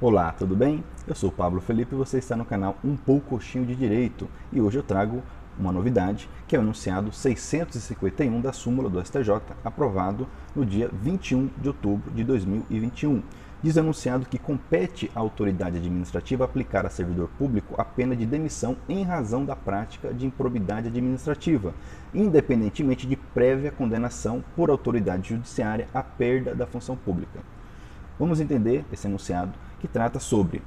Olá, tudo bem? Eu sou o Pablo Felipe e você está no canal Um Poucochinho de Direito e hoje eu trago uma novidade que é o enunciado 651 da súmula do STJ, aprovado no dia 21 de outubro de 2021. Diz o enunciado que compete à autoridade administrativa aplicar a servidor público a pena de demissão em razão da prática de improbidade administrativa, independentemente de prévia condenação por autoridade judiciária à perda da função pública. Vamos entender esse enunciado que trata sobre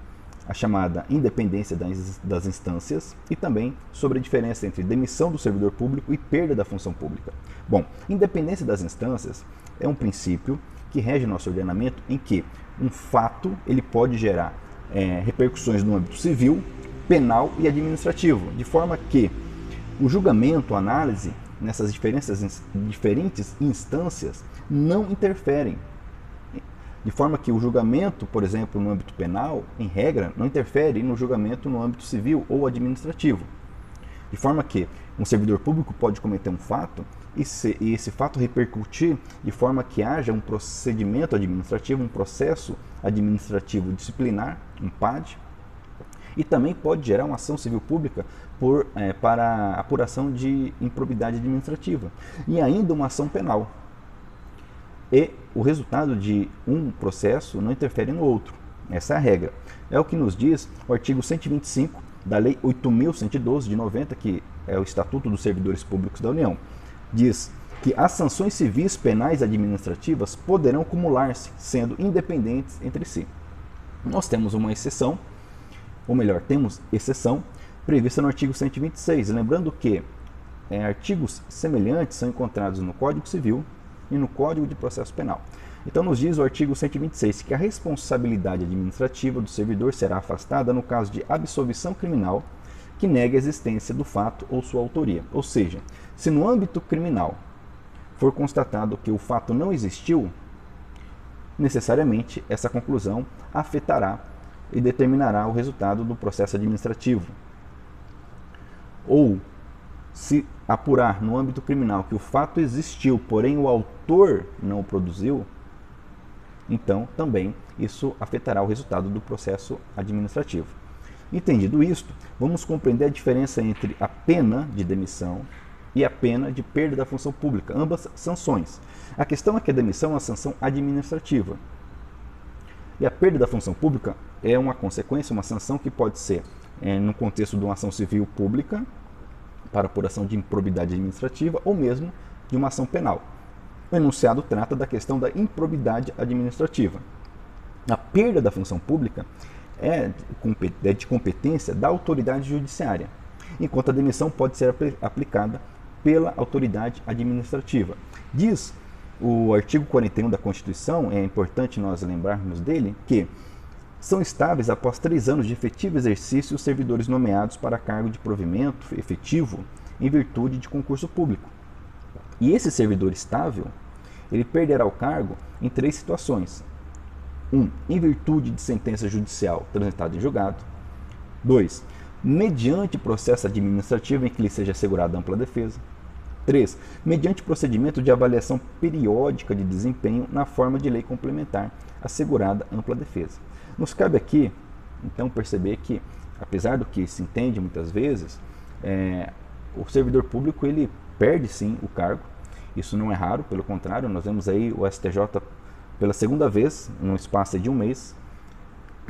a chamada independência das instâncias e também sobre a diferença entre demissão do servidor público e perda da função pública. Bom, independência das instâncias é um princípio que rege o nosso ordenamento em que um fato ele pode gerar repercussões no âmbito civil, penal e administrativo, de forma que o julgamento, a análise nessas diferentes instâncias não interferem. De forma que o julgamento, por exemplo, no âmbito penal, em regra, não interfere no julgamento no âmbito civil ou administrativo. De forma que um servidor público pode cometer um fato e esse fato repercutir de forma que haja um procedimento administrativo, um processo administrativo disciplinar, um PAD, e também pode gerar uma ação civil pública para apuração de improbidade administrativa e ainda uma ação penal. E o resultado de um processo não interfere no outro. Essa é a regra. É o que nos diz o artigo 125 da Lei 8.112 de 90, que é o Estatuto dos Servidores Públicos da União. Diz que as sanções civis, penais e administrativas poderão acumular-se, sendo independentes entre si. Nós temos uma exceção, ou melhor, temos exceção prevista no artigo 126. Lembrando que artigos semelhantes são encontrados no Código Civil e no Código de Processo Penal. Então nos diz o artigo 126 que a responsabilidade administrativa do servidor será afastada no caso de absolvição criminal que negue a existência do fato ou sua autoria. Ou seja, se no âmbito criminal for constatado que o fato não existiu, necessariamente essa conclusão afetará e determinará o resultado do processo administrativo. Ou se apurar no âmbito criminal que o fato existiu, porém o autor não o produziu, então também isso afetará o resultado do processo administrativo. Entendido isto, vamos compreender a diferença entre a pena de demissão e a pena de perda da função pública, ambas sanções. A questão é que a demissão é uma sanção administrativa. E a perda da função pública é uma consequência, uma sanção que pode ser no contexto de uma ação civil pública, para apuração de improbidade administrativa ou mesmo de uma ação penal. O enunciado trata da questão da improbidade administrativa. A perda da função pública é de competência da autoridade judiciária, enquanto a demissão pode ser aplicada pela autoridade administrativa. Diz o artigo 41 da Constituição, é importante nós lembrarmos dele, que são estáveis após 3 anos de efetivo exercício os servidores nomeados para cargo de provimento efetivo em virtude de concurso público. E esse servidor estável, ele perderá o cargo em 3 situações. 1. Em virtude de sentença judicial transitada em julgado. 2. Mediante processo administrativo em que lhe seja assegurada ampla defesa. 3. Mediante procedimento de avaliação periódica de desempenho na forma de lei complementar, assegurada ampla defesa. Nos cabe aqui, então, perceber que, apesar do que se entende muitas vezes, o servidor público ele perde sim o cargo. Isso não é raro, pelo contrário, nós vemos aí o STJ pela segunda vez, num espaço de um mês,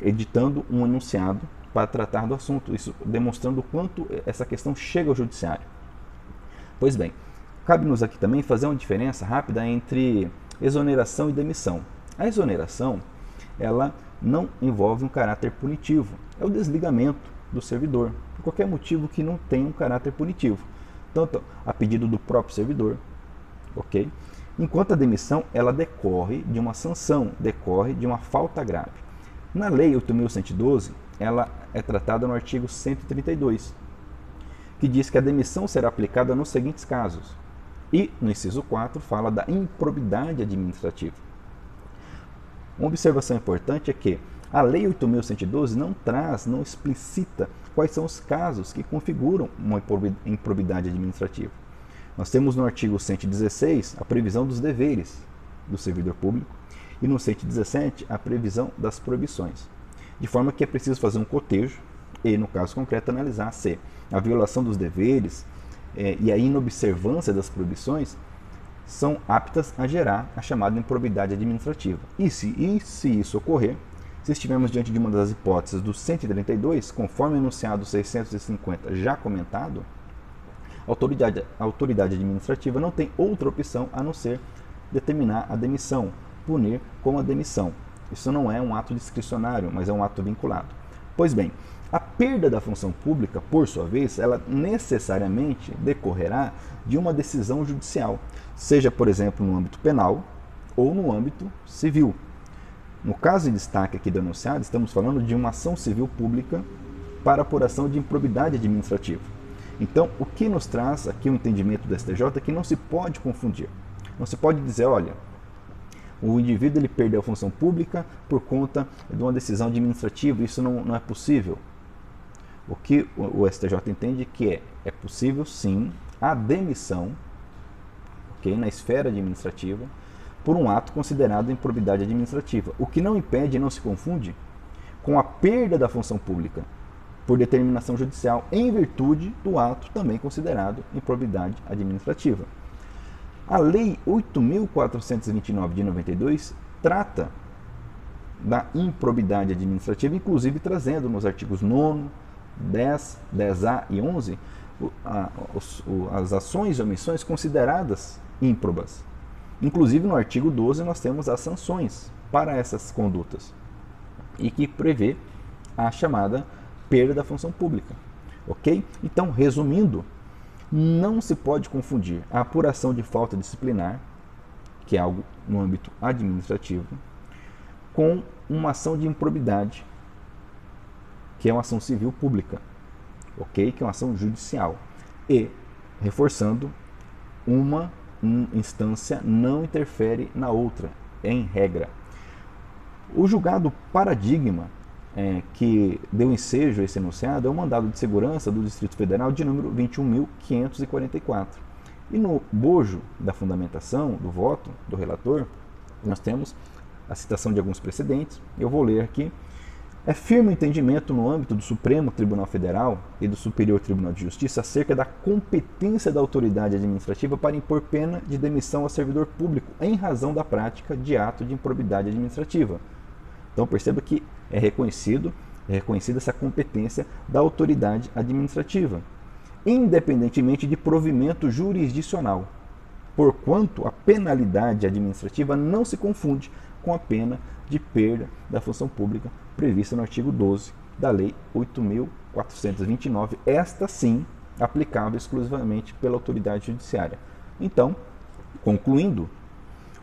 editando um enunciado para tratar do assunto, isso demonstrando o quanto essa questão chega ao judiciário. Pois bem, cabe-nos aqui também fazer uma diferença rápida entre exoneração e demissão. A exoneração, ela não envolve um caráter punitivo, é o desligamento do servidor, por qualquer motivo que não tenha um caráter punitivo, tanto a pedido do próprio servidor, ok? Enquanto a demissão, ela decorre de uma sanção, decorre de uma falta grave. Na Lei 8.112, ela é tratada no artigo 132, que diz que a demissão será aplicada nos seguintes casos. E, no inciso 4, fala da improbidade administrativa. Uma observação importante é que a Lei 8.112 não explicita quais são os casos que configuram uma improbidade administrativa. Nós temos no artigo 116 a previsão dos deveres do servidor público e no 117 a previsão das proibições. de forma que é preciso fazer um cotejo e, no caso concreto, analisar se a violação dos deveres e a inobservância das proibições são aptas a gerar a chamada improbidade administrativa. E se isso ocorrer, se estivermos diante de uma das hipóteses do 132, conforme o enunciado 650 já comentado, a autoridade administrativa não tem outra opção a não ser determinar a demissão, punir com a demissão. Isso não é um ato discricionário, mas é um ato vinculado. Pois bem, a perda da função pública, por sua vez, ela necessariamente decorrerá de uma decisão judicial, seja, por exemplo, no âmbito penal ou no âmbito civil. No caso de destaque aqui do enunciado, estamos falando de uma ação civil pública para apuração de improbidade administrativa. Então, o que nos traz aqui o entendimento do STJ é que não se pode confundir. Não se pode dizer, olha, o indivíduo ele perdeu a função pública por conta de uma decisão administrativa, isso não é possível. O que o STJ entende que é possível sim a demissão, na esfera administrativa, por um ato considerado improbidade administrativa, o que não impede e não se confunde com a perda da função pública por determinação judicial em virtude do ato também considerado improbidade administrativa. A Lei 8.429 de 92 trata da improbidade administrativa, inclusive trazendo nos artigos 9º, 10, 10A e 11 as ações e omissões consideradas ímprobas. Inclusive no artigo 12 nós temos as sanções para essas condutas e que prevê a chamada perda da função pública. Ok? Então, resumindo, não se pode confundir a apuração de falta disciplinar, que é algo no âmbito administrativo, com uma ação de improbidade, que é uma ação civil pública, ok? Que é uma ação judicial. E, reforçando, uma instância não interfere na outra, em regra. O julgado paradigma que deu ensejo a esse enunciado é o mandado de segurança do Distrito Federal de número 21.544. E no bojo da fundamentação do voto do relator, nós temos a citação de alguns precedentes. Eu vou ler aqui. É firme o entendimento no âmbito do Supremo Tribunal Federal e do Superior Tribunal de Justiça acerca da competência da autoridade administrativa para impor pena de demissão a servidor público em razão da prática de ato de improbidade administrativa. Então perceba que é reconhecida essa competência da autoridade administrativa, independentemente de provimento jurisdicional, porquanto a penalidade administrativa não se confunde com a pena de perda da função pública prevista no artigo 12 da Lei 8.429, esta sim aplicável exclusivamente pela autoridade judiciária. Então, concluindo,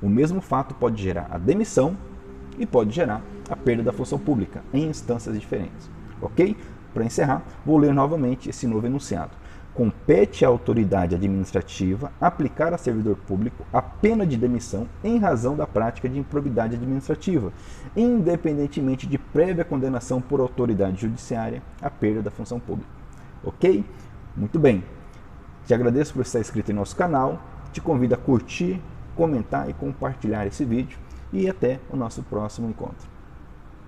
o mesmo fato pode gerar a demissão e pode gerar a perda da função pública em instâncias diferentes. Ok? Para encerrar, vou ler novamente esse novo enunciado. Compete à autoridade administrativa aplicar a servidor público a pena de demissão em razão da prática de improbidade administrativa, independentemente de prévia condenação por autoridade judiciária à perda da função pública. Ok? Muito bem. Te agradeço por estar inscrito em nosso canal, te convido a curtir, comentar e compartilhar esse vídeo e até o nosso próximo encontro.